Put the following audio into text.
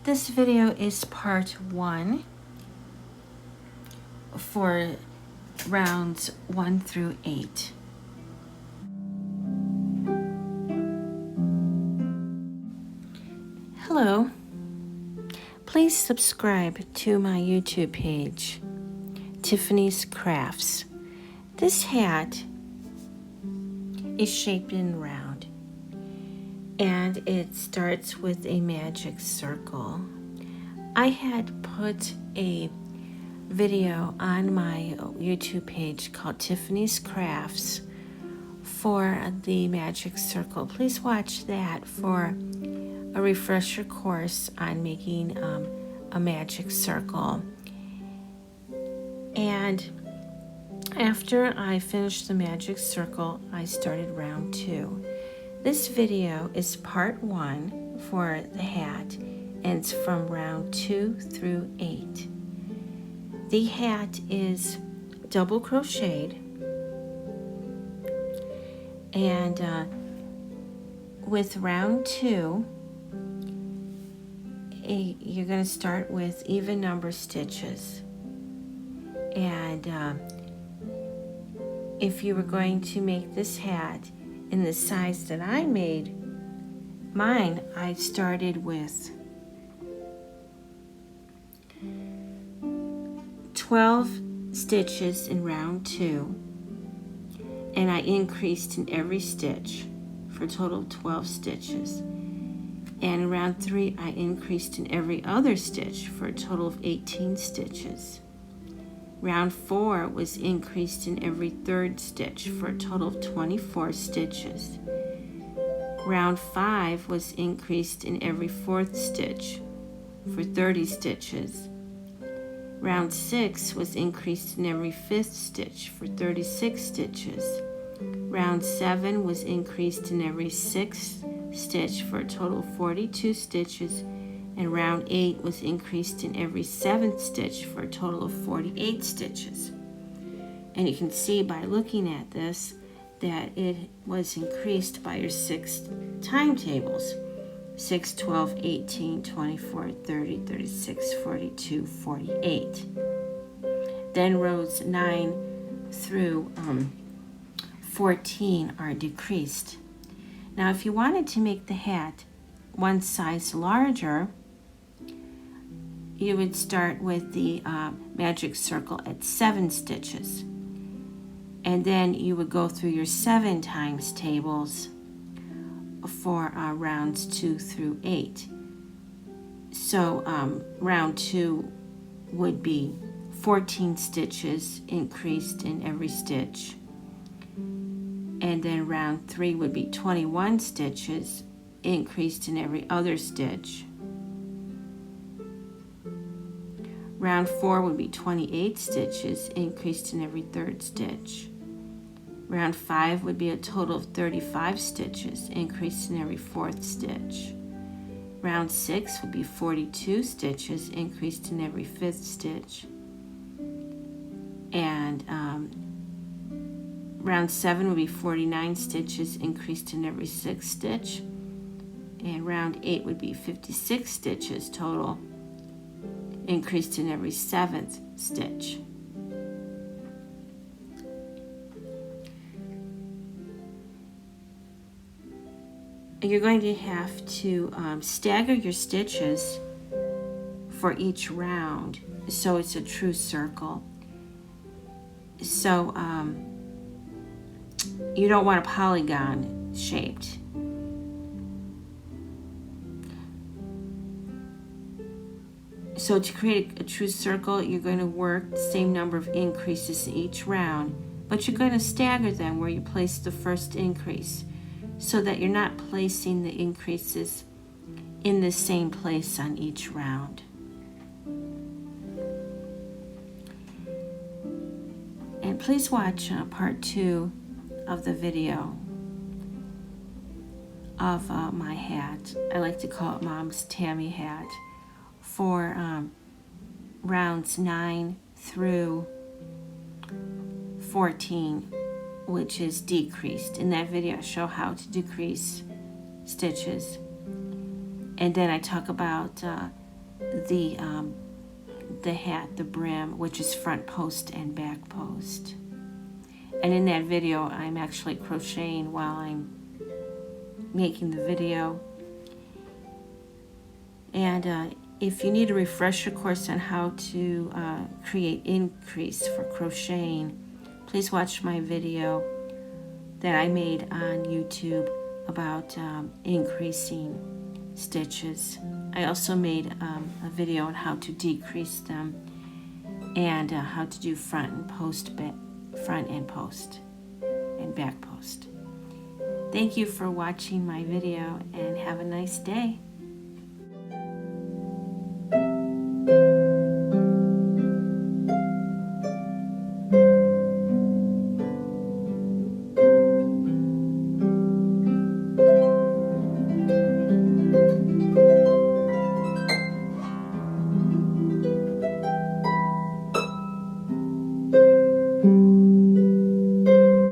This video is part 1 for rounds 1 through 8. Hello. Please subscribe to my YouTube page, Tiffany's Crafts. This hat is shaped in round, and it starts with a magic circle. I had put a video on my YouTube page called Tiffany's Crafts for the magic circle. Please watch that for a refresher course on making a magic circle. And after I finished the magic circle, I started round 2. This video is part 1 for the hat, and it's from round 2 through 8. The hat is double crocheted, and with round 2, you're going to start with even number stitches. And if you were going to make this hat in the size that I made mine, I started with 12 stitches in round 2, and I increased in every stitch for a total of 12 stitches. And in round 3, I increased in every other stitch for a total of 18 stitches. Round 4 was increased in every third stitch for a total of 24 stitches. Round 5 was increased in every fourth stitch for 30 stitches. Round 6 was increased in every fifth stitch for 36 stitches. Round 7 was increased in every sixth stitch for a total of 42 stitches. And round 8 was increased in every 7th stitch for a total of 48 stitches. And you can see by looking at this that it was increased by your 6 timetables. 6, 12, 18, 24, 30, 36, 42, 48. Then rows 9 through 14 are decreased. Now if you wanted to make the hat one size larger, you would start with the magic circle at 7 stitches, and then you would go through your 7 times tables for rounds 2 through 8. So round 2 would be 14 stitches increased in every stitch, and then round 3 would be 21 stitches increased in every other stitch. Round 4 would be 28 stitches increased in every third stitch. Round 5 would be a total of 35 stitches increased in every fourth stitch. Round 6 would be 42 stitches increased in every fifth stitch. And round 7 would be 49 stitches increased in every sixth stitch. And round 8 would be 56 stitches total increased in every 7th stitch. You're going to have to stagger your stitches for each round so it's a true circle. So you don't want a polygon shaped. So to create a true circle, you're going to work the same number of increases in each round, but you're going to stagger them where you place the first increase so that you're not placing the increases in the same place on each round. And please watch part 2 of the video of my hat. I like to call it Mom's Tammy hat, for rounds 9 through 14, which is decreased. In that video I show how to decrease stitches, and then I talk about the hat, the brim, which is front post and back post. And in that video, I'm actually crocheting while I'm making the video. And if you need a refresher course on how to create increase for crocheting, please watch my video that I made on YouTube about increasing stitches. I also made a video on how to decrease them and how to do front and post and back post. Thank you for watching my video and have a nice day.